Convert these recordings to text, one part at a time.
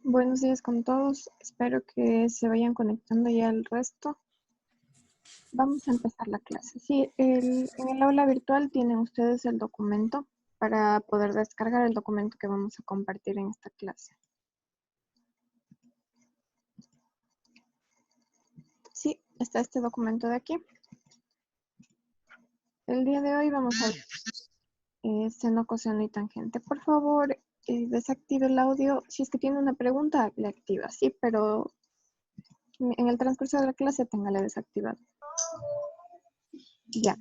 Buenos días con todos. Espero que se vayan conectando ya el resto. Vamos a empezar la clase. Sí, en el aula virtual tienen ustedes el documento para poder descargar el documento que vamos a compartir en esta clase. Sí, está este documento de aquí. El día de hoy vamos a ver seno, coseno y tangente. Por favor, desactive el audio. Si es que tiene una pregunta, le activa, sí, pero en el transcurso de la clase téngala desactivado. Ya.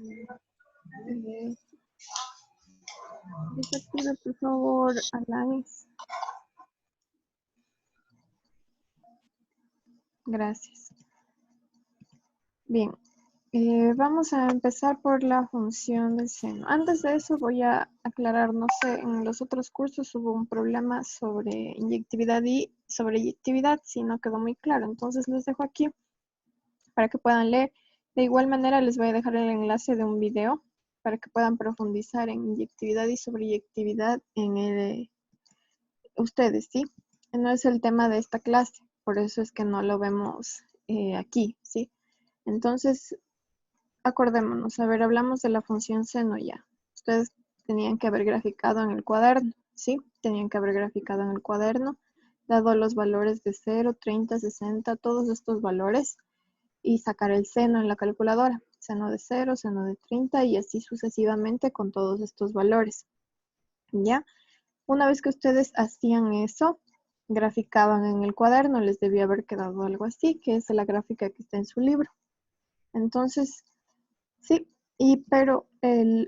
Desactiva, por favor, Alanis. Gracias. Bien, vamos a empezar por la función del seno. Antes de eso voy a aclarar, no sé, en los otros cursos hubo un problema sobre inyectividad y sobreyectividad, si no quedó muy claro. Entonces les dejo aquí para que puedan leer. De igual manera les voy a dejar el enlace de un video para que puedan profundizar en inyectividad y sobreyectividad en ustedes, ¿sí? No es el tema de esta clase, por eso es que no lo vemos aquí, ¿sí? Entonces, acordémonos, a ver, hablamos de la función seno ya. Ustedes tenían que haber graficado en el cuaderno, ¿sí? Tenían que haber graficado en el cuaderno, dado los valores de 0, 30, 60, todos estos valores, y sacar el seno en la calculadora. Seno de 0, seno de 30 y así sucesivamente con todos estos valores, ¿ya? Una vez que ustedes hacían eso, graficaban en el cuaderno, les debía haber quedado algo así, que es la gráfica que está en su libro. Entonces, sí, pero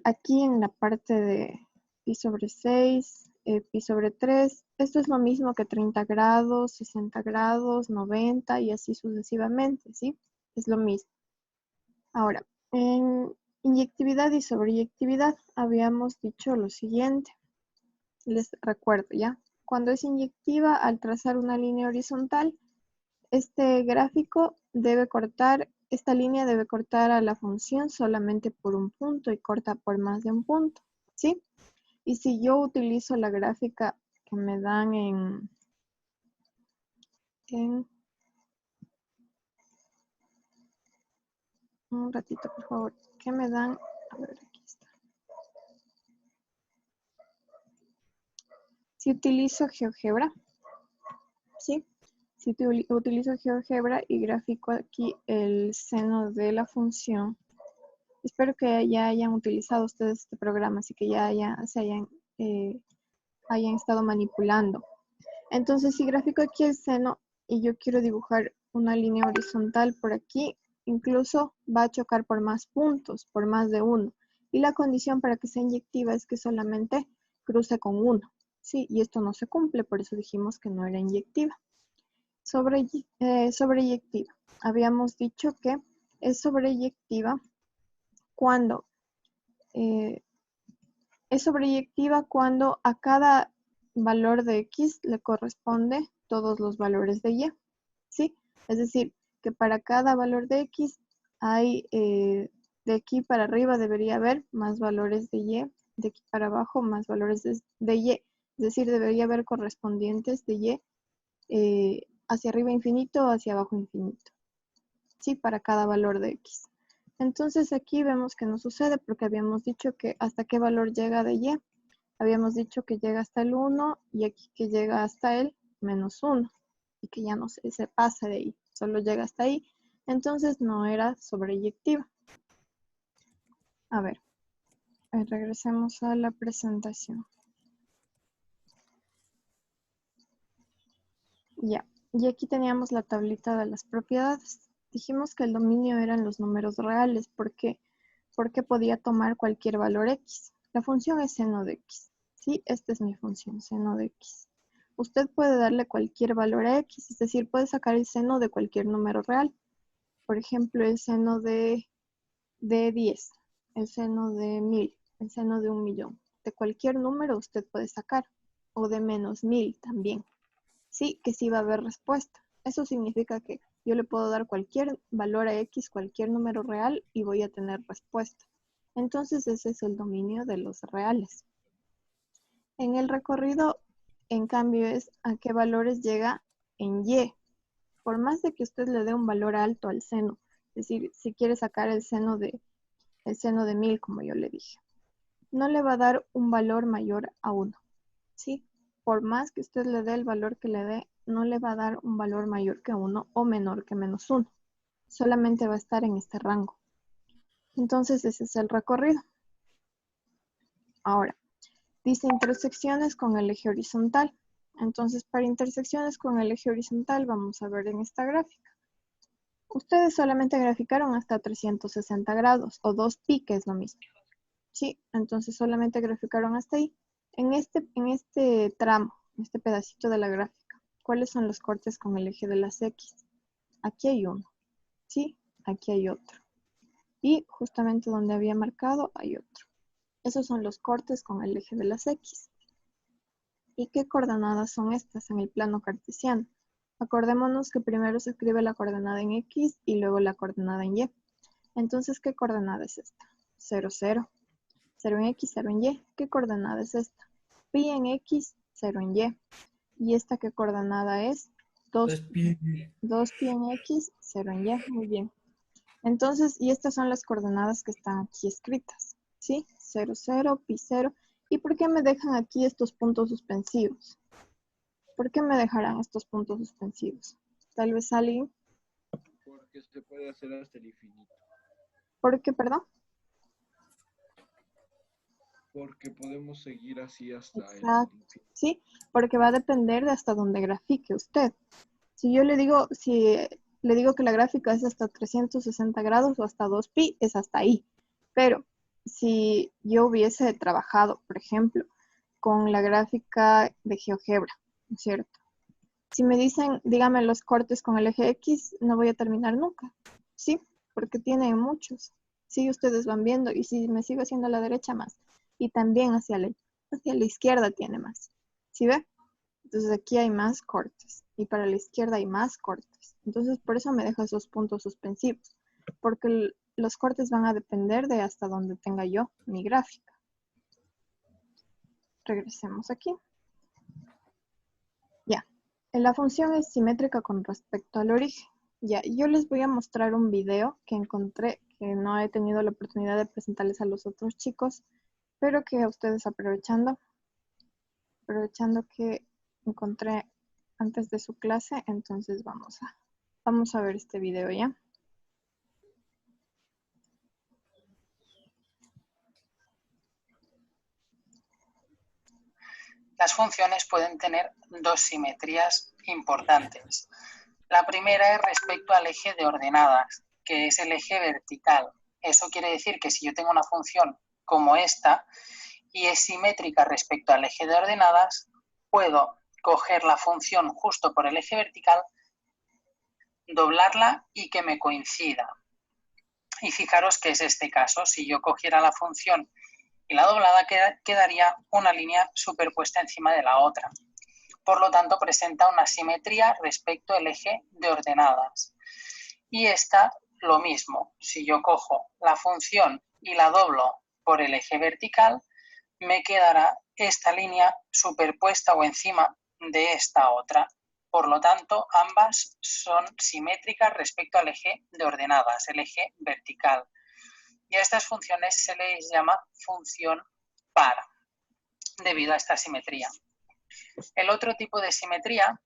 aquí en la parte de pi sobre 6, pi sobre 3, esto es lo mismo que 30 grados, 60 grados, 90 y así sucesivamente, ¿sí? Es lo mismo. Ahora, en inyectividad y sobreyectividad habíamos dicho lo siguiente. Les recuerdo, ¿ya? Cuando es inyectiva, al trazar una línea horizontal, este gráfico debe cortar, esta línea debe cortar a la función solamente por un punto y corta por más de un punto, ¿sí? Y si yo utilizo la gráfica que me dan en un ratito, por favor, que me dan, a ver, aquí está. Si utilizo GeoGebra, ¿sí? Si utilizo GeoGebra y grafico aquí el seno de la función, espero que ya hayan utilizado ustedes este programa, así que ya hayan estado manipulando. Entonces, si gráfico aquí el seno y yo quiero dibujar una línea horizontal por aquí, incluso va a chocar por más puntos, por más de uno. Y la condición para que sea inyectiva es que solamente cruce con uno. Sí, y esto no se cumple, por eso dijimos que no era inyectiva. Sobreyectiva. Habíamos dicho que es sobreyectiva cuando a cada valor de x le corresponde todos los valores de y, ¿sí? Es decir, que para cada valor de x hay, de aquí para arriba debería haber más valores de y, de aquí para abajo más valores de y, es decir, debería haber correspondientes de y hacia arriba infinito o hacia abajo infinito, ¿sí? Para cada valor de x. Entonces aquí vemos que no sucede porque habíamos dicho que hasta qué valor llega de y. Habíamos dicho que llega hasta el 1 y aquí que llega hasta el menos 1 y que ya no se pasa de ahí, solo llega hasta ahí. Entonces no era sobreyectiva. A ver, regresemos a la presentación. Ya, y aquí teníamos la tablita de las propiedades. Dijimos que el dominio eran los números reales porque podía tomar cualquier valor x. La función es seno de x. Sí, esta es mi función, seno de x. Usted puede darle cualquier valor a x, es decir, puede sacar el seno de cualquier número real. Por ejemplo, el seno de 10, el seno de 1000, el seno de 1.000.000. De cualquier número usted puede sacar, o de menos 1000 también. Sí, que sí va a haber respuesta. Eso significa que yo le puedo dar cualquier valor a x, cualquier número real, y voy a tener respuesta. Entonces ese es el dominio de los reales. En el recorrido en cambio, es a qué valores llega en y. Por más de que usted le dé un valor alto al seno, es decir, si quiere sacar el seno de 1000, como yo le dije, no le va a dar un valor mayor a 1, ¿sí? Por más que usted le dé el valor que le dé, no le va a dar un valor mayor que 1 o menor que -1. Solamente va a estar en este rango. Entonces, ese es el recorrido. Ahora, dice intersecciones con el eje horizontal. Entonces, para intersecciones con el eje horizontal, vamos a ver en esta gráfica. Ustedes solamente graficaron hasta 360 grados, o 2π, que es lo mismo. Sí, entonces solamente graficaron hasta ahí. En este tramo, este pedacito de la gráfica, ¿cuáles son los cortes con el eje de las X? Aquí hay uno, ¿sí? Aquí hay otro. Y justamente donde había marcado hay otro. Esos son los cortes con el eje de las X. ¿Y qué coordenadas son estas en el plano cartesiano? Acordémonos que primero se escribe la coordenada en X y luego la coordenada en Y. Entonces, ¿qué coordenada es esta? 0, 0. 0 en X, 0 en Y. ¿Qué coordenada es esta? Pi en X, 0 en Y. ¿Y esta qué coordenada es? 2pi. 2pi en X, 0 en Y. Muy bien. Entonces, y estas son las coordenadas que están aquí escritas. ¿Sí? 0, 0, pi 0. ¿Y por qué me dejan aquí estos puntos suspensivos? ¿Por qué me dejarán estos puntos suspensivos? Tal vez alguien. Porque se puede hacer hasta el infinito. ¿Por qué, perdón? Porque podemos seguir así hasta el Exacto. infinito. Sí, porque va a depender de hasta dónde grafique usted. Si yo le digo, que la gráfica es hasta 360 grados o hasta 2pi, es hasta ahí. Pero si yo hubiese trabajado, por ejemplo, con la gráfica de GeoGebra, ¿no es cierto? Si me dicen, dígame los cortes con el eje X, no voy a terminar nunca. Sí, porque tiene muchos. Sí, ustedes van viendo, y si me sigo haciendo a la derecha más. Y también hacia la izquierda tiene más. ¿Sí ve? Entonces aquí hay más cortes. Y para la izquierda hay más cortes. Entonces por eso me dejo esos puntos suspensivos. Porque los cortes van a depender de hasta donde tenga yo mi gráfica. Regresemos aquí. Ya. La función es simétrica con respecto al origen. Ya, yo les voy a mostrar un video que encontré, que no he tenido la oportunidad de presentarles a los otros chicos, pero que a ustedes aprovechando que encontré antes de su clase, entonces vamos a ver este video, ¿ya? Las funciones pueden tener dos simetrías importantes. La primera es respecto al eje de ordenadas, que es el eje vertical. Eso quiere decir que si yo tengo una función como esta y es simétrica respecto al eje de ordenadas, puedo coger la función justo por el eje vertical, doblarla y que me coincida. Y fijaros que es este caso. Si yo cogiera la función y la doblada, quedaría una línea superpuesta encima de la otra. Por lo tanto, presenta una simetría respecto al eje de ordenadas. Y esta, lo mismo. Si yo cojo la función y la doblo por el eje vertical, me quedará esta línea superpuesta o encima de esta otra. Por lo tanto, ambas son simétricas respecto al eje de ordenadas, el eje vertical. Y a estas funciones se les llama función par, debido a esta simetría. El otro tipo de simetría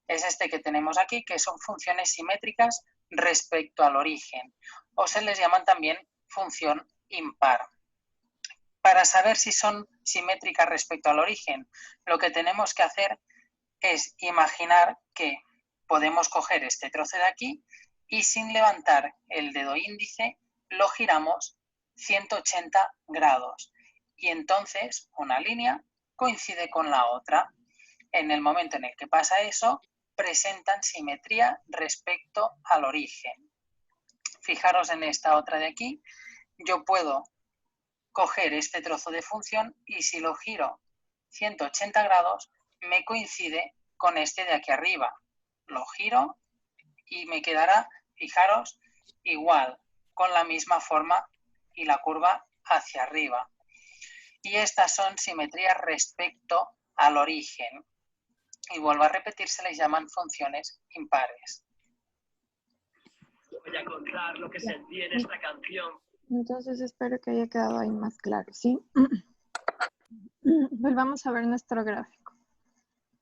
es este que tenemos aquí, que son funciones simétricas respecto al origen, o se les llaman también función impar. Para saber si son simétricas respecto al origen, lo que tenemos que hacer es imaginar que podemos coger este trozo de aquí y sin levantar el dedo índice lo giramos 180 grados. Y entonces una línea coincide con la otra. En el momento en el que pasa eso, presentan simetría respecto al origen. Fijaros en esta otra de aquí. Yo puedo coger este trozo de función y si lo giro 180 grados, me coincide con este de aquí arriba. Lo giro y me quedará, fijaros, igual, con la misma forma y la curva hacia arriba. Y estas son simetrías respecto al origen. y vuelva a repetir se les llaman funciones impares. Voy a contar lo que sentí en esta canción. Entonces espero que haya quedado ahí más claro, ¿sí? Volvamos a ver nuestro gráfico.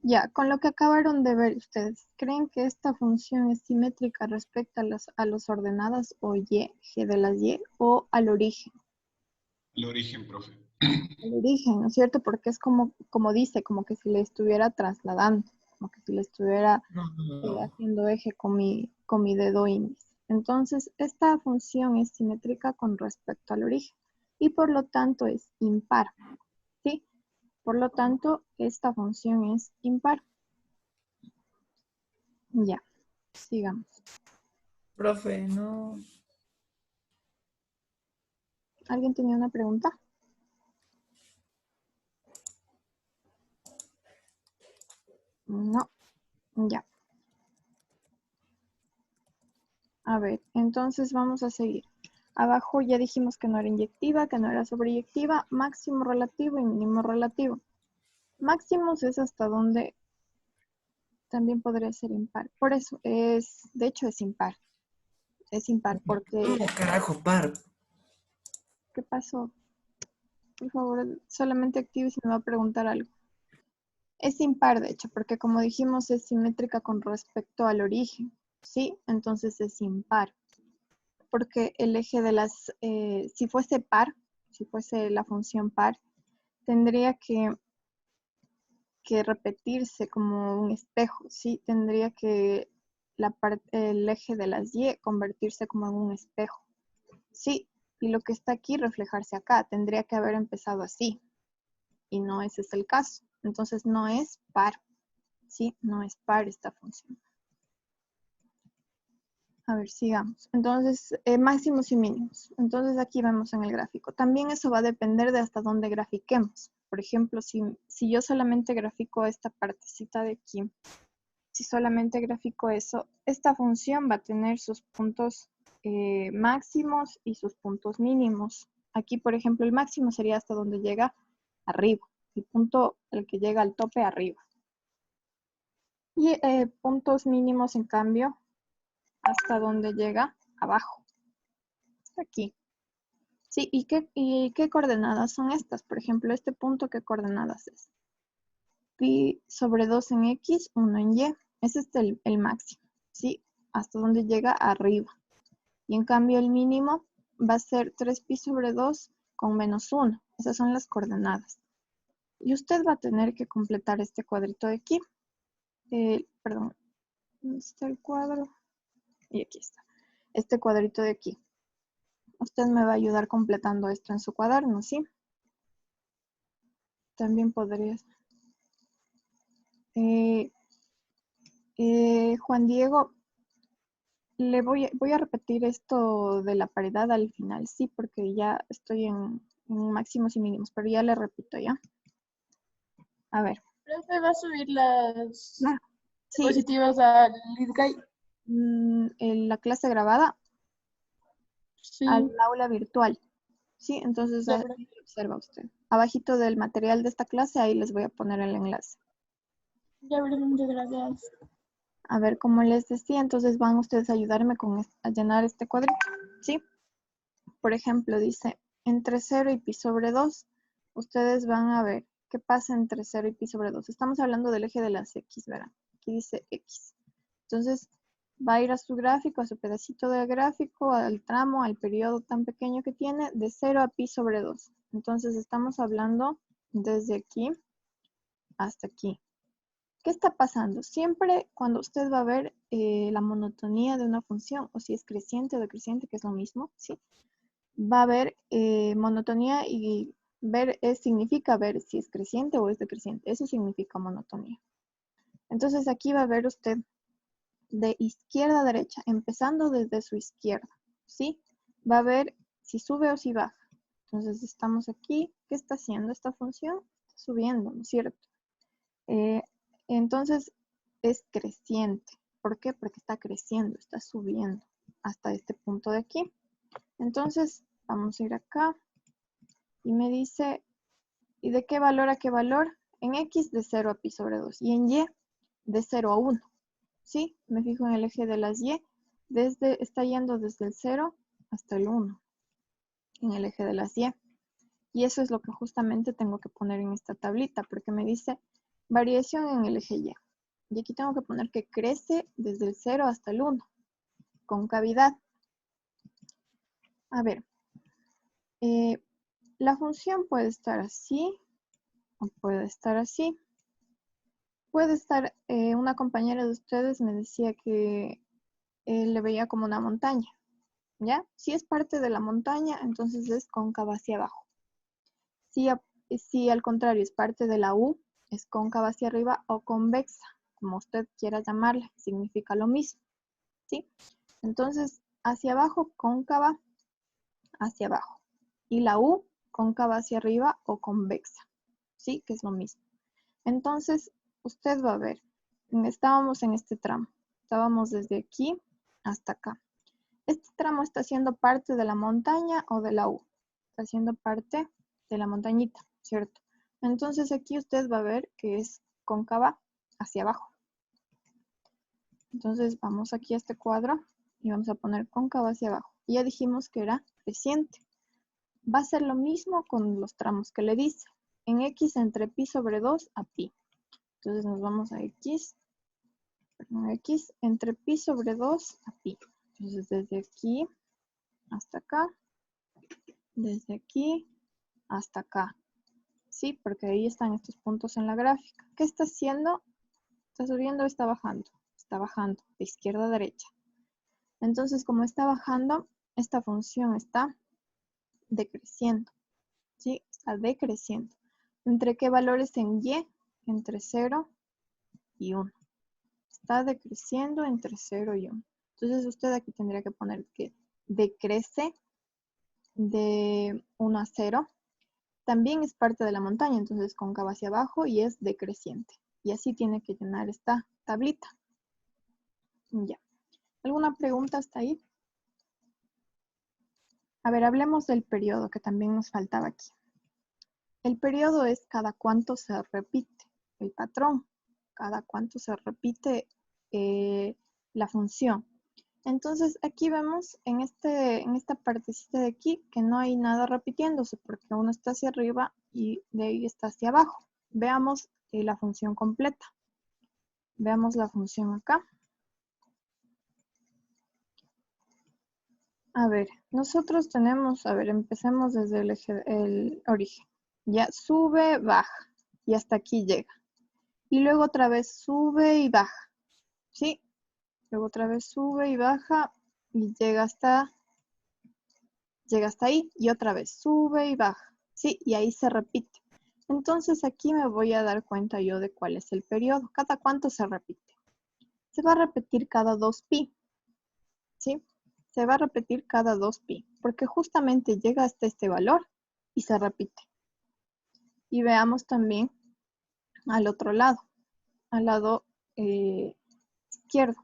Ya, con lo que acabaron de ver ustedes, ¿creen que esta función es simétrica respecto a las ordenadas o y, g de las y, o al origen? El origen, profe. El origen, ¿no es cierto? Porque es como dice, como que si le estuviera trasladando, como que si le estuviera haciendo eje con mi dedo índice. Entonces, esta función es simétrica con respecto al origen y por lo tanto es impar, ¿sí? Por lo tanto, esta función es impar. Ya, sigamos. Profe, no. ¿Alguien tenía una pregunta? No, ya. A ver, entonces vamos a seguir. Abajo ya dijimos que no era inyectiva, que no era sobreyectiva, máximo relativo y mínimo relativo. Máximos es hasta donde también podría ser impar. Por eso es, de hecho es impar. Es impar porque... ¿Cómo carajo par? ¿Qué pasó? Por favor, solamente active si me va a preguntar algo. Es impar, de hecho, porque como dijimos es simétrica con respecto al origen, ¿sí? Entonces es impar. Porque el eje de las, si fuese par, si fuese la función par, tendría que repetirse como un espejo, ¿sí? Tendría que el eje de las y convertirse como en un espejo, ¿sí? Y lo que está aquí reflejarse acá, tendría que haber empezado así, y no ese es el caso. Entonces no es par, ¿sí? No es par esta función. A ver, sigamos. Entonces, máximos y mínimos. Entonces aquí vemos en el gráfico. También eso va a depender de hasta dónde grafiquemos. Por ejemplo, si yo solamente grafico esta partecita de aquí, si solamente grafico eso, esta función va a tener sus puntos máximos y sus puntos mínimos. Aquí, por ejemplo, el máximo sería hasta donde llega arriba. El punto, el que llega al tope arriba. Y puntos mínimos, en cambio, hasta donde llega abajo. Hasta aquí. Sí, ¿y qué coordenadas son estas? Por ejemplo, este punto, ¿qué coordenadas es? Pi sobre 2 en X, 1 en Y. Ese es el máximo, ¿sí? Hasta donde llega arriba. Y en cambio el mínimo va a ser 3pi sobre 2 con menos 1. Esas son las coordenadas. Y usted va a tener que completar este cuadrito de aquí. Perdón, ¿dónde está el cuadro? Y aquí está. Este cuadrito de aquí. Usted me va a ayudar completando esto en su cuaderno, ¿sí? También podría... Juan Diego, le voy a repetir esto de la paridad al final, sí, porque ya estoy en máximos y mínimos, pero ya le repito, ¿ya? A ver. ¿Profe va a subir las Sí, diapositivas al LeadGuide? la clase grabada Sí. al aula virtual. Sí, entonces Ya, ahí observa usted. Abajito del material de esta clase, ahí les voy a poner el enlace. Ya, muchas gracias. A ver, como les decía, entonces van ustedes a ayudarme a llenar este cuadrito, ¿sí? Por ejemplo, dice, entre 0 y pi sobre 2, ustedes van a ver qué pasa entre 0 y pi sobre 2. Estamos hablando del eje de las X, ¿verdad? Aquí dice X. Entonces, va a ir a su gráfico, a su pedacito de gráfico, al tramo, al periodo tan pequeño que tiene, de 0 a pi sobre 2. Entonces, estamos hablando desde aquí hasta aquí. ¿Qué está pasando? Siempre cuando usted va a ver la monotonía de una función, o si es creciente o decreciente, que es lo mismo, ¿sí? Va a haber monotonía y ver significa ver si es creciente o es decreciente. Eso significa monotonía. Entonces aquí va a ver usted de izquierda a derecha, empezando desde su izquierda, ¿sí? Va a ver si sube o si baja. Entonces estamos aquí. ¿Qué está haciendo esta función? Está subiendo, ¿no es cierto? Entonces es creciente. ¿Por qué? Porque está creciendo, está subiendo hasta este punto de aquí. Entonces vamos a ir acá y me dice, ¿y de qué valor a qué valor? En X de 0 a pi sobre 2 y en Y de 0 a 1. ¿Sí? Me fijo en el eje de las Y. Está yendo desde el 0 hasta el 1. En el eje de las Y. Y eso es lo que justamente tengo que poner en esta tablita, porque me dice variación en el eje Y. Y aquí tengo que poner que crece desde el 0 hasta el 1. Concavidad. A ver. La función puede estar así o puede estar así. Puede estar, una compañera de ustedes me decía que le veía como una montaña, ¿ya? Si es parte de la montaña, entonces es cóncava hacia abajo. Si al contrario es parte de la U, es cóncava hacia arriba o convexa, como usted quiera llamarla, significa lo mismo, ¿sí? Entonces, hacia abajo, cóncava hacia abajo. Y la U, cóncava hacia arriba o convexa, ¿sí? Que es lo mismo. Entonces, usted va a ver, estábamos en este tramo. Estábamos desde aquí hasta acá. Este tramo está siendo parte de la montaña o de la U. Está siendo parte de la montañita, ¿cierto? Entonces aquí usted va a ver que es cóncava hacia abajo. Entonces vamos aquí a este cuadro y vamos a poner cóncava hacia abajo. Y ya dijimos que era creciente. Va a ser lo mismo con los tramos que le dice. En X entre pi sobre 2 a pi. Entonces nos vamos a X entre pi sobre 2 a pi. Entonces desde aquí hasta acá, desde aquí hasta acá. Sí, porque ahí están estos puntos en la gráfica. ¿Qué está haciendo? ¿Está subiendo o está bajando? Está bajando, de izquierda a derecha. Entonces, como está bajando, esta función está decreciendo. ¿Sí? Está decreciendo. ¿Entre qué valores en Y? Entre 0 y 1. Está decreciendo entre 0 y 1. Entonces, usted aquí tendría que poner que decrece de 1 a 0. También es parte de la montaña, entonces cóncava hacia abajo y es decreciente. Y así tiene que llenar esta tablita. Ya. ¿Alguna pregunta hasta ahí? A ver, hablemos del periodo, que también nos faltaba aquí. El periodo es cada cuánto se repite el patrón, cada cuánto se repite la función. Entonces, aquí vemos en esta partecita de aquí que no hay nada repitiéndose porque uno está hacia arriba y de ahí está hacia abajo. Veamos la función completa. Veamos la función acá. A ver, nosotros tenemos, a ver, empecemos desde el origen. Ya sube, baja y hasta aquí llega. Y luego otra vez sube y baja. ¿Sí? Luego otra vez sube y baja y llega hasta ahí y otra vez sube y baja. Sí, y ahí se repite. Entonces aquí me voy a dar cuenta yo de cuál es el periodo. ¿Cada cuánto se repite? Se va a repetir cada 2pi. ¿Sí? Se va a repetir cada 2pi. Porque justamente llega hasta este valor y se repite. Y veamos también al otro lado. Al lado izquierdo.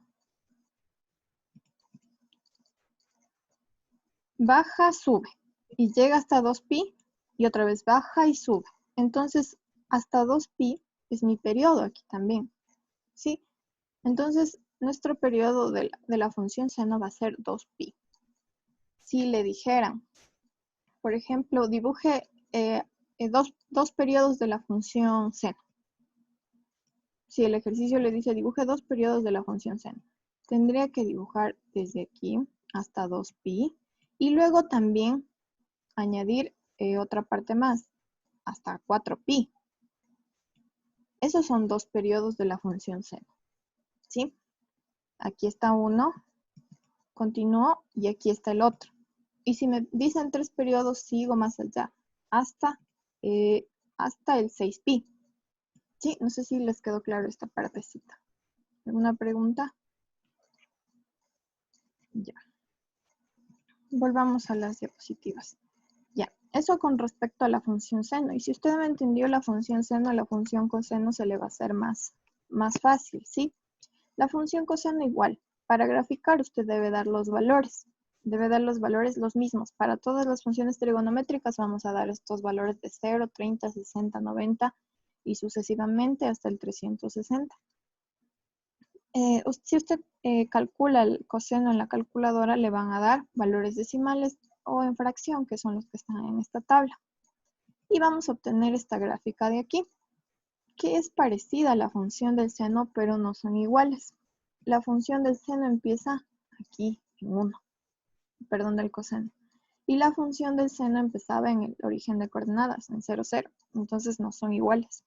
Baja, sube. Y llega hasta 2pi y otra vez baja y sube. Entonces, hasta 2pi es mi periodo aquí también. ¿Sí? Entonces, nuestro periodo de la función seno va a ser 2pi. Si le dijeran, por ejemplo, dibuje dos periodos de la función seno. Si el ejercicio le dice dibuje 2 periodos de la función seno, tendría que dibujar desde aquí hasta 2pi y luego también añadir otra parte más, hasta 4pi. Esos son 2 periodos de la función seno. ¿Sí? Aquí está uno, continúo y aquí está el otro. Y si me dicen 3 periodos, sigo más allá, hasta el 6pi. ¿Sí? No sé si les quedó claro esta partecita. ¿Alguna pregunta? Ya. Volvamos a las diapositivas. Ya, eso con respecto a la función seno. Y si usted me entendió la función seno, la función coseno se le va a hacer más fácil, ¿sí? La función coseno igual. Para graficar usted debe dar los valores. Debe dar los valores los mismos. Para todas las funciones trigonométricas vamos a dar estos valores de 0, 30, 60, 90 y sucesivamente hasta el 360. Si usted calcula el coseno en la calculadora, le van a dar valores decimales o en fracción, que son los que están en esta tabla. Y vamos a obtener esta gráfica de aquí, que es parecida a la función del seno, pero no son iguales. La función del seno empieza aquí en 1, perdón, del coseno. Y la función del seno empezaba en el origen de coordenadas, en 0, 0. Entonces no son iguales.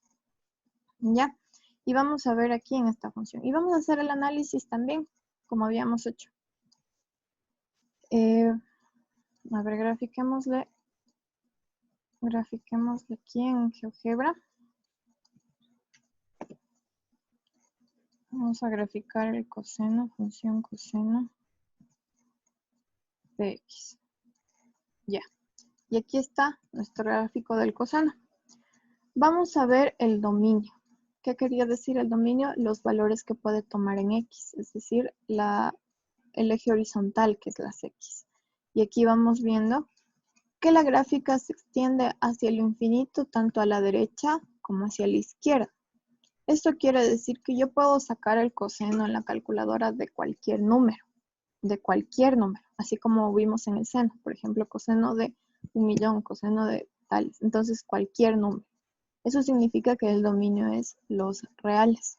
¿Ya? Y vamos a ver aquí en esta función. Y vamos a hacer el análisis también, como habíamos hecho. A ver, grafiquémosle aquí en GeoGebra. Vamos a graficar el coseno, función coseno de X. Ya. Y aquí está nuestro gráfico del coseno. Vamos a ver el dominio. ¿Qué quería decir el dominio? Los valores que puede tomar en X, es decir, el eje horizontal, que es las X. Y aquí vamos viendo que la gráfica se extiende hacia el infinito, tanto a la derecha como hacia la izquierda. Esto quiere decir que yo puedo sacar el coseno en la calculadora de cualquier número, así como vimos en el seno, por ejemplo, coseno de 1.000.000, coseno de tales, entonces cualquier número. Eso significa que el dominio es los reales,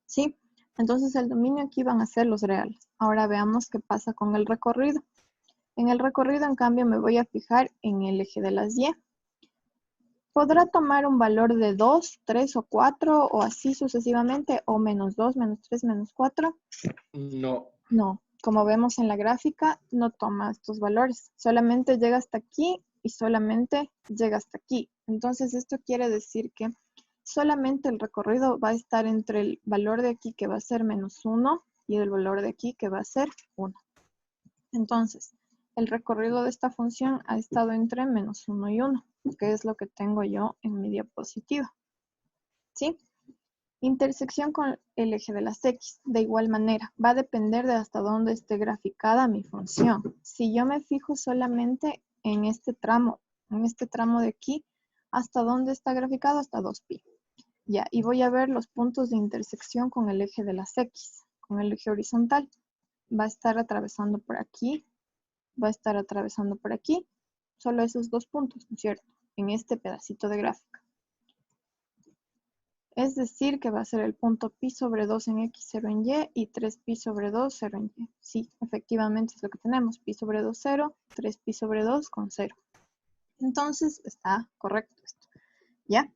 ¿sí? Entonces el dominio aquí van a ser los reales. Ahora veamos qué pasa con el recorrido. En el recorrido, en cambio, me voy a fijar en el eje de las Y. Podrá tomar un valor de 2, 3 o 4 o así sucesivamente, o menos 2, menos 3, menos 4. No. No, como vemos en la gráfica, no toma estos valores. Solamente llega hasta aquí y solamente llega hasta aquí. Entonces esto quiere decir que solamente el recorrido va a estar entre el valor de aquí, que va a ser menos 1, y el valor de aquí, que va a ser 1. Entonces, el recorrido de esta función ha estado entre menos 1 y 1, que es lo que tengo yo en mi diapositiva. ¿Sí? Intersección con el eje de las X. De igual manera, va a depender de hasta dónde esté graficada mi función. Si yo me fijo solamente en este tramo de aquí, ¿hasta dónde está graficado? Hasta 2pi. Ya, y voy a ver los puntos de intersección con el eje de las X, con el eje horizontal. Va a estar atravesando por aquí, va a estar atravesando por aquí, solo esos 2 puntos, ¿no es cierto? En este pedacito de gráfica. Es decir, que va a ser el punto pi sobre 2 en X, 0 en Y, y 3pi sobre 2, 0 en Y. Sí, efectivamente es lo que tenemos. Pi sobre 2, 0, 3pi sobre 2 con 0. Entonces, está correcto esto. ¿Ya?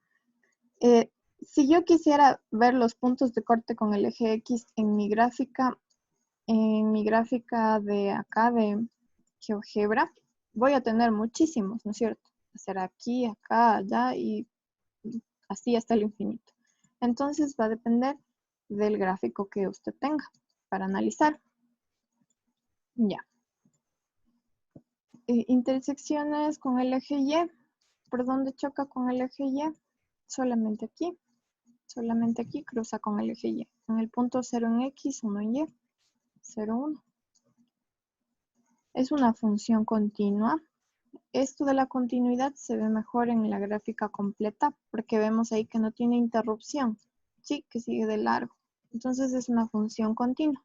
Si yo quisiera ver los puntos de corte con el eje X en mi gráfica de acá, de GeoGebra, voy a tener muchísimos, ¿no es cierto? Será aquí, acá, allá y así hasta el infinito. Entonces va a depender del gráfico que usted tenga para analizar. Ya. Intersecciones con el eje Y. ¿Por dónde choca con el eje Y? Solamente aquí. Solamente aquí cruza con el eje Y. En el punto 0 en X, 1 en Y, 0, 1. Es una función continua. Esto de la continuidad se ve mejor en la gráfica completa porque vemos ahí que no tiene interrupción. Sí, que sigue de largo. Entonces es una función continua.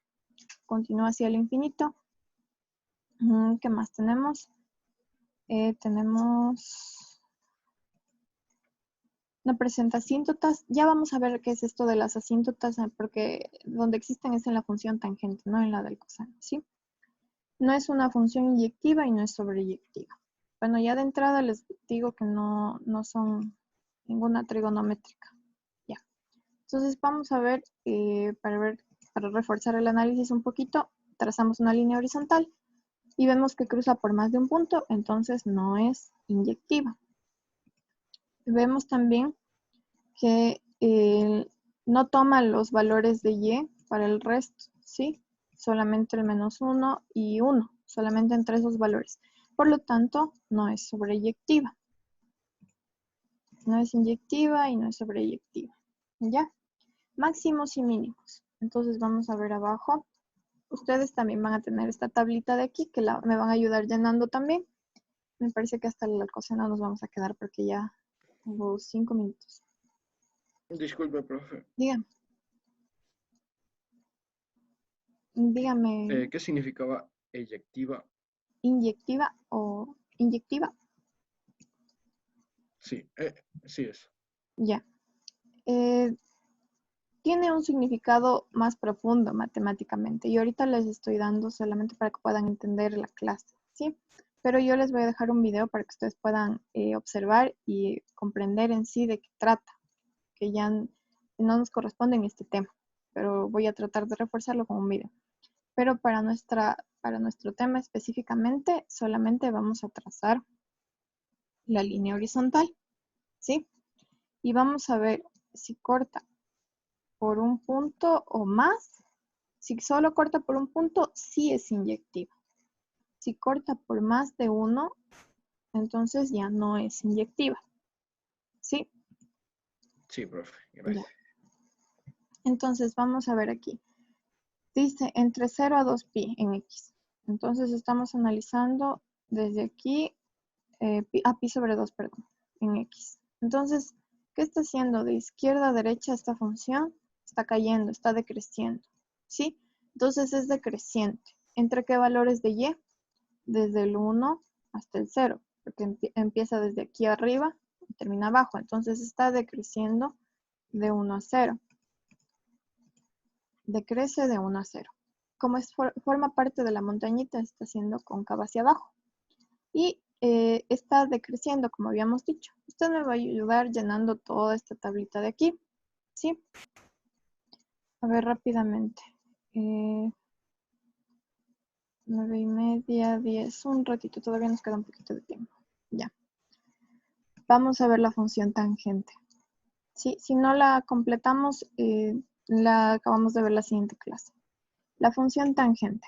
Continúa hacia el infinito. ¿Qué más tenemos? No presenta asíntotas. Ya vamos a ver qué es esto de las asíntotas porque donde existen es en la función tangente, no en la del coseno, ¿sí? No es una función inyectiva y no es sobreyectiva. Bueno, ya de entrada les digo que no son ninguna trigonométrica. Ya. Entonces vamos a ver, para reforzar el análisis un poquito, trazamos una línea horizontal y vemos que cruza por más de un punto, entonces no es inyectiva. Vemos también que no toma los valores de Y para el resto, ¿sí? Solamente el menos 1 y 1, solamente entre esos valores. Por lo tanto, no es sobreyectiva. No es inyectiva y no es sobreyectiva. ¿Ya? Máximos y mínimos. Entonces vamos a ver abajo. Ustedes también van a tener esta tablita de aquí que me van a ayudar llenando también. Me parece que hasta la cocina nos vamos a quedar porque ya tengo 5 minutos. Disculpe, profe. Dígame. Dígame, ¿Qué significaba eyectiva? inyectiva o inyectiva. Sí, sí es. Ya. Tiene un significado más profundo matemáticamente y ahorita les estoy dando solamente para que puedan entender la clase, ¿sí? Pero yo les voy a dejar un video para que ustedes puedan observar y comprender en sí de qué trata, que ya no nos corresponde en este tema, pero voy a tratar de reforzarlo con un video. Pero para nuestro tema específicamente, solamente vamos a trazar la línea horizontal, ¿sí? Y vamos a ver si corta por un punto o más. Si solo corta por un punto, sí es inyectiva. Si corta por más de uno, entonces ya no es inyectiva. ¿Sí? Sí, profe, Ya. gracias. Entonces vamos a ver aquí. Dice entre 0 a 2pi en x. Entonces estamos analizando desde aquí a pi sobre 2, perdón, en x. Entonces, ¿qué está haciendo? De izquierda a derecha esta función está cayendo, está decreciendo. ¿Sí? Entonces es decreciente. ¿Entre qué valores de y? Desde el 1 hasta el 0, porque empieza desde aquí arriba y termina abajo. Entonces está decreciendo de 1 a 0. Decrece de 1 a 0. Como forma parte de la montañita, está haciendo cóncava hacia abajo. Y está decreciendo, como habíamos dicho. Usted me va a ayudar llenando toda esta tablita de aquí. ¿Sí? A ver rápidamente. 9:30, 10. Un ratito, todavía nos queda un poquito de tiempo. Ya. Vamos a ver la función tangente. ¿Sí? Si no la completamos, la acabamos de ver la siguiente clase. La función tangente.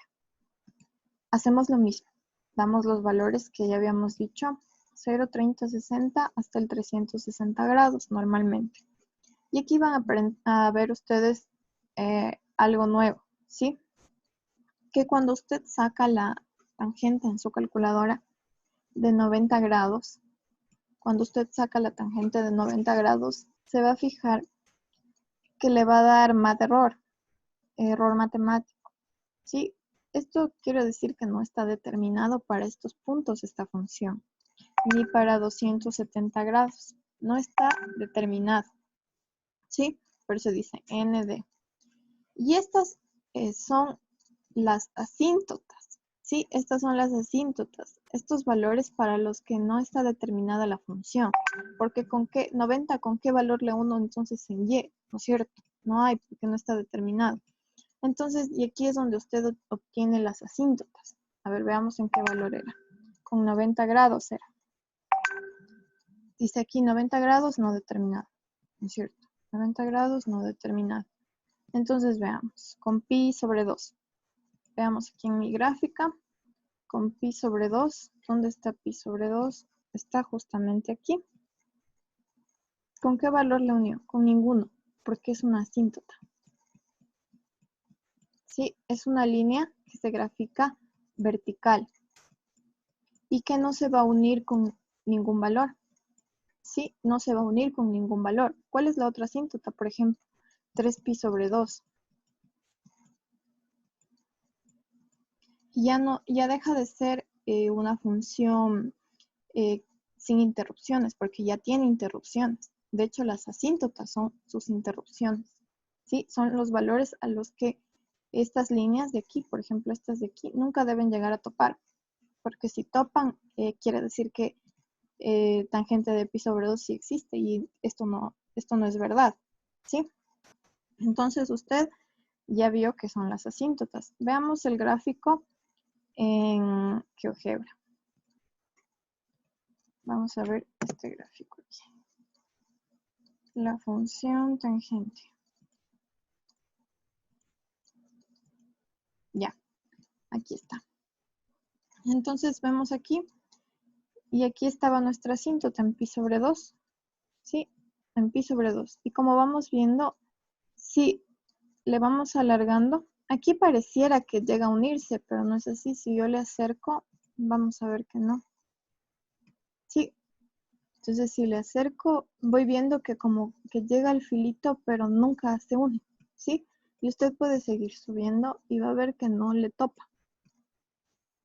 Hacemos lo mismo. Damos los valores que ya habíamos dicho. 0, 30, 60 hasta el 360 grados normalmente. Y aquí van a ver ustedes algo nuevo, ¿sí? Que cuando usted saca la tangente en su calculadora de 90 grados, cuando usted saca la tangente de 90 grados, se va a fijar que le va a dar más error matemático, ¿sí? Esto quiere decir que no está determinado para estos puntos esta función, ni para 270 grados. No está determinado, ¿sí? Por eso dice ND. Y estas son las asíntotas, ¿sí? Estas son las asíntotas. Estos valores para los que no está determinada la función. Porque con qué 90, ¿con qué valor le uno entonces en y? ¿No es cierto? No hay, porque no está determinado. Entonces, y aquí es donde usted obtiene las asíntotas. A ver, veamos en qué valor era. Con 90 grados era. Dice aquí 90 grados no determinado. ¿No es cierto? 90 grados no determinado. Entonces veamos. Con pi sobre 2. Veamos aquí en mi gráfica. Con pi sobre 2. ¿Dónde está pi sobre 2? Está justamente aquí. ¿Con qué valor le unió? Con ninguno, porque es una asíntota. Sí, es una línea que se grafica vertical y que no se va a unir con ningún valor. Sí, no se va a unir con ningún valor. ¿Cuál es la otra asíntota? Por ejemplo, 3pi sobre 2. Ya deja de ser una función sin interrupciones, porque ya tiene interrupciones. De hecho, las asíntotas son sus interrupciones. ¿Sí? Son los valores a los que estas líneas de aquí, por ejemplo, estas de aquí, nunca deben llegar a topar. Porque si topan, quiere decir que tangente de pi sobre 2 sí existe y esto no es verdad. ¿Sí? Entonces usted ya vio que son las asíntotas. Veamos el gráfico en GeoGebra. Vamos a ver este gráfico aquí. La función tangente. Ya, aquí está. Entonces vemos aquí, y aquí estaba nuestra asíntota en pi sobre 2. ¿Sí? En pi sobre 2. Y como vamos viendo, si le vamos alargando, aquí pareciera que llega a unirse, pero no es así. Si yo le acerco, vamos a ver que no. Sí. Entonces si le acerco, voy viendo que como que llega al filito, pero nunca se une. ¿Sí? Y usted puede seguir subiendo y va a ver que no le topa.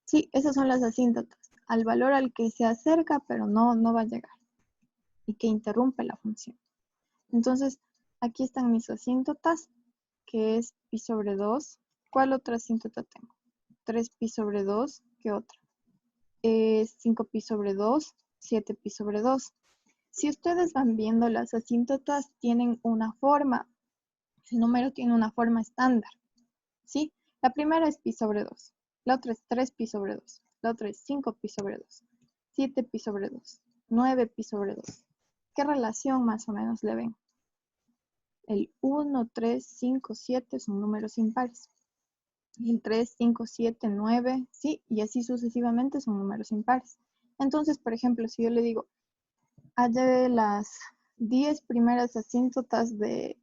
Sí, esas son las asíntotas. Al valor al que se acerca, pero no va a llegar. Y que interrumpe la función. Entonces, aquí están mis asíntotas, que es pi sobre 2. ¿Cuál otra asíntota tengo? 3pi sobre 2. ¿Qué otra? 5pi sobre 2. 7pi sobre 2. Si ustedes van viendo, las asíntotas tienen una forma. El número tiene una forma estándar. ¿Sí? La primera es pi sobre 2. La otra es 3pi sobre 2. La otra es 5pi sobre 2. 7pi sobre 2. 9pi sobre 2. ¿Qué relación más o menos le ven? El 1, 3, 5, 7 son números impares. Y el 3, 5, 7, 9, sí, y así sucesivamente son números impares. Entonces, por ejemplo, si yo le digo, halle las 10 primeras asíntotas de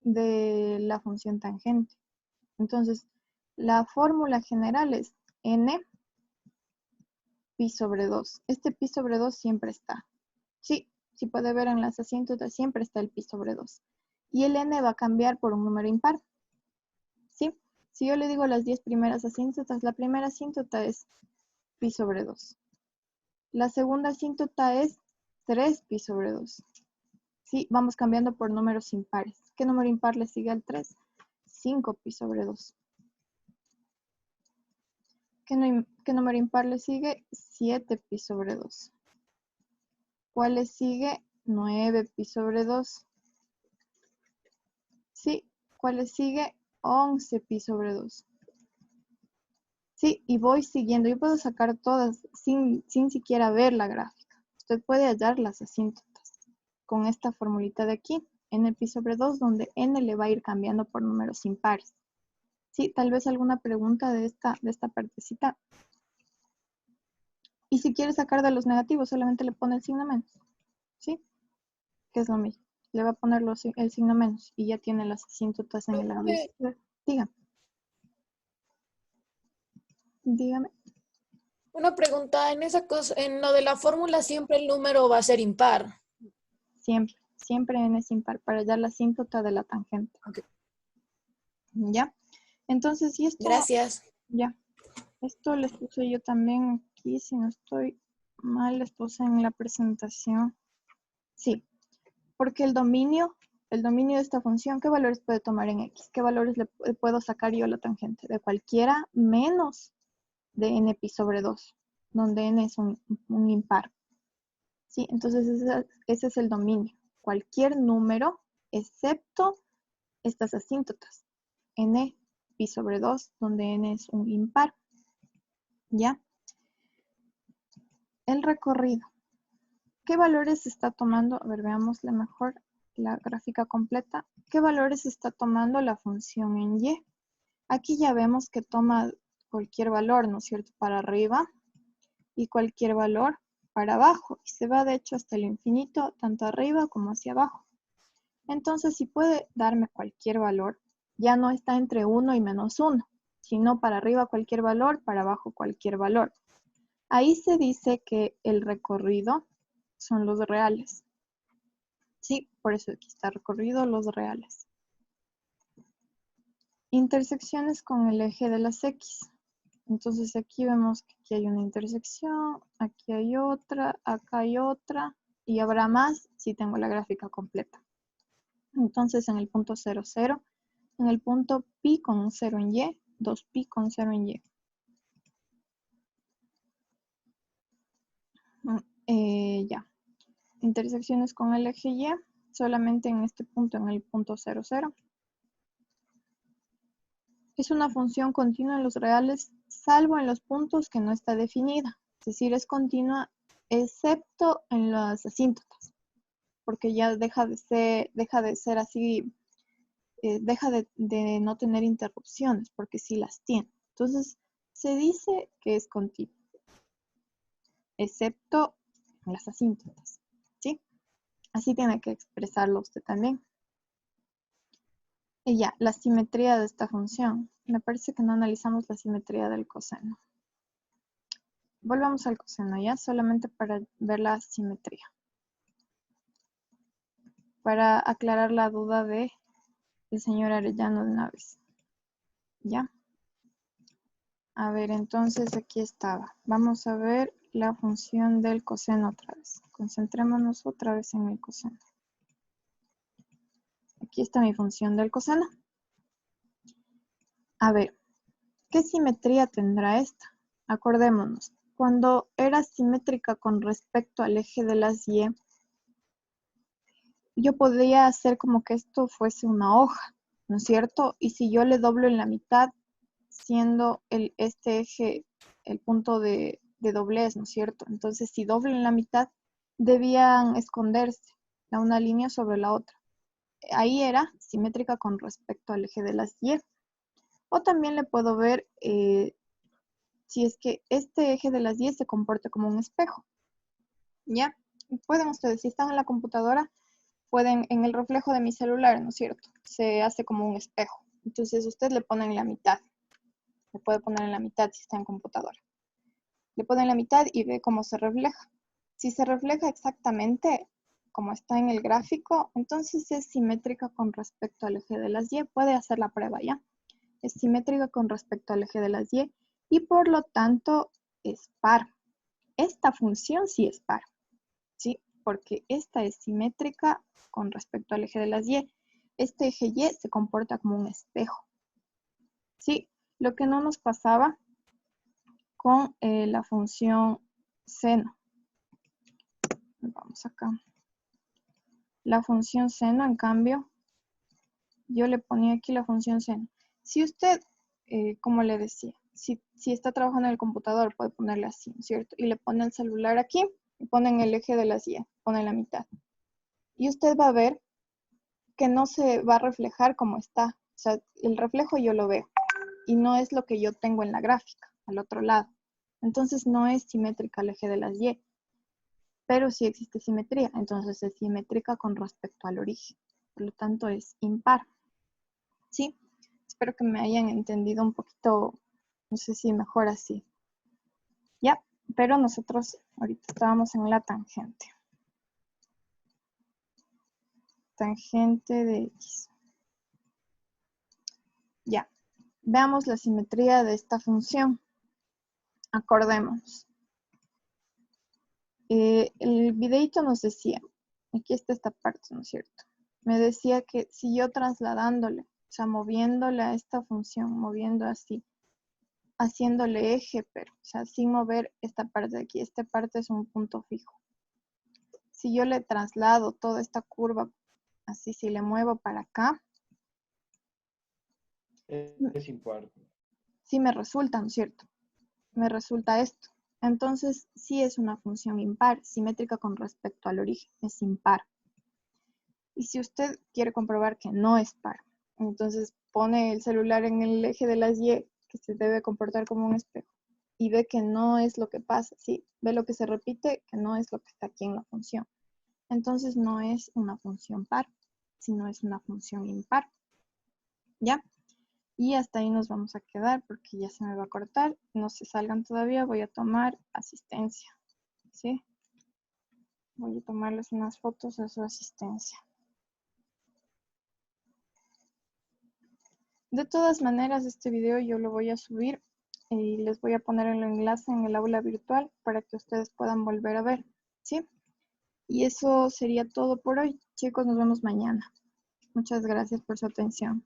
la función tangente. Entonces, la fórmula general es n pi sobre 2. Este pi sobre 2 siempre está. Sí, si puede ver en las asíntotas, siempre está el pi sobre 2. Y el n va a cambiar por un número impar. ¿Sí? Si yo le digo las 10 primeras asíntotas, la primera asíntota es pi sobre 2. La segunda asíntota es 3pi sobre 2. Sí, vamos cambiando por números impares. ¿Qué número impar le sigue al 3? 5pi sobre 2. ¿Qué número impar le sigue? 7pi sobre 2. ¿Cuál le sigue? 9pi sobre 2. Sí, ¿cuál le sigue? 11pi sobre 2. Sí, y voy siguiendo. Yo puedo sacar todas sin siquiera ver la gráfica. Usted puede hallar las asíntotas con esta formulita de aquí, n pi sobre 2, donde n le va a ir cambiando por números impares. Sí, tal vez alguna pregunta de esta partecita. Y si quiere sacar de los negativos, solamente le pone el signo menos. ¿Sí? Que es lo mismo. Le va a poner el signo menos y ya tiene las asíntotas en el lado izquierdo. Dígame. Una pregunta, en esa cosa, en lo de la fórmula siempre el número va a ser impar. Siempre n es impar para hallar la asíntota de la tangente. Okay. ¿Ya? Entonces, y esto... Gracias. Ya. Esto les puse yo también aquí, si no estoy mal, les puse en la presentación. Sí, porque el dominio de esta función, ¿qué valores puede tomar en x? ¿Qué valores le puedo sacar yo a la tangente? De cualquiera menos de n pi sobre 2, donde n es un impar. ¿Sí? Entonces ese es el dominio. Cualquier número, excepto estas asíntotas. N pi sobre 2, donde n es un impar. ¿Ya? El recorrido. ¿Qué valores está tomando? A ver, veámosle mejor la gráfica completa. ¿Qué valores está tomando la función en y? Aquí ya vemos que toma cualquier valor, ¿no es cierto?, para arriba y cualquier valor para abajo. Y se va, de hecho, hasta el infinito, tanto arriba como hacia abajo. Entonces, si puede darme cualquier valor, ya no está entre 1 y menos 1, sino para arriba cualquier valor, para abajo cualquier valor. Ahí se dice que el recorrido son los reales. Sí, por eso aquí está recorrido, los reales. Intersecciones con el eje de las X. Entonces aquí vemos que aquí hay una intersección, aquí hay otra, acá hay otra, y habrá más si tengo la gráfica completa. Entonces en el punto 0, 0, en el punto pi con un 0 en y, 2pi con 0 en y. Ya. Intersecciones con el eje y, solamente en este punto, en el punto 0, 0. Es una función continua en los reales, salvo en los puntos que no está definida. Es decir, es continua excepto en las asíntotas, porque ya deja de ser así, deja de no tener interrupciones, porque sí las tiene. Entonces, se dice que es continua, excepto en las asíntotas, ¿sí? Así tiene que expresarlo usted también. Y ya, la simetría de esta función. Me parece que no analizamos la simetría del coseno. Volvamos al coseno, ¿ya? Solamente para ver la simetría. Para aclarar la duda de el señor Arellano de una vez. ¿Ya? A ver, entonces aquí estaba. Vamos a ver la función del coseno otra vez. Concentrémonos otra vez en el coseno. Aquí está mi función del coseno. A ver, ¿qué simetría tendrá esta? Acordémonos, cuando era simétrica con respecto al eje de las Y, yo podría hacer como que esto fuese una hoja, ¿no es cierto? Y si yo le doblo en la mitad, siendo este eje el punto de doblez, ¿no es cierto? Entonces, si doblo en la mitad, debían esconderse la una línea sobre la otra. Ahí era simétrica con respecto al eje de las Y. O también le puedo ver si es que este eje de las Y se comporta como un espejo. ¿Ya? Pueden ustedes, si están en la computadora, pueden, en el reflejo de mi celular, ¿no es cierto? Se hace como un espejo. Entonces, usted le pone en la mitad. Le puede poner en la mitad si está en computadora. Le pone en la mitad y ve cómo se refleja. Si se refleja exactamente como está en el gráfico, entonces es simétrica con respecto al eje de las Y. Puede hacer la prueba, ¿ya? Es simétrica con respecto al eje de las Y y por lo tanto es par. Esta función sí es par, ¿sí? Porque esta es simétrica con respecto al eje de las Y. Este eje Y se comporta como un espejo, ¿sí? Lo que no nos pasaba con la función seno. Vamos acá. La función seno, en cambio, yo le ponía aquí la función seno. Si usted, como le decía, si está trabajando en el computador, puede ponerle así, ¿no es cierto? Y le pone el celular aquí y pone en el eje de las Y, pone en la mitad. Y usted va a ver que no se va a reflejar como está. O sea, el reflejo yo lo veo y no es lo que yo tengo en la gráfica, al otro lado. Entonces no es simétrica al eje de las Y, pero sí existe simetría. Entonces es simétrica con respecto al origen. Por lo tanto es impar. ¿Sí? Espero que me hayan entendido un poquito, no sé si mejor así. Ya, pero nosotros ahorita estábamos en la tangente. Tangente de X. Ya, veamos la simetría de esta función. Acordémonos. El videito nos decía, aquí está esta parte, ¿no es cierto? Me decía que si yo trasladándole, o sea, moviéndole a esta función, moviendo así, haciéndole eje, pero, o sea, sin mover esta parte de aquí, esta parte es un punto fijo. Si yo le traslado toda esta curva, así, si le muevo para acá, es impar. sí me resulta, ¿no es cierto? Me resulta esto. Entonces, sí es una función impar, simétrica con respecto al origen, es impar. Y si usted quiere comprobar que no es par, entonces pone el celular en el eje de las Y, que se debe comportar como un espejo, y ve que no es lo que pasa, ¿sí? Ve lo que se repite, que no es lo que está aquí en la función. Entonces no es una función par, sino es una función impar. ¿Ya? Y hasta ahí nos vamos a quedar porque ya se me va a cortar. No se salgan todavía, voy a tomar asistencia. ¿Sí? Voy a tomarles unas fotos a su asistencia. De todas maneras, este video yo lo voy a subir y les voy a poner el enlace en el aula virtual para que ustedes puedan volver a ver. ¿Sí? Y eso sería todo por hoy. Chicos, nos vemos mañana. Muchas gracias por su atención.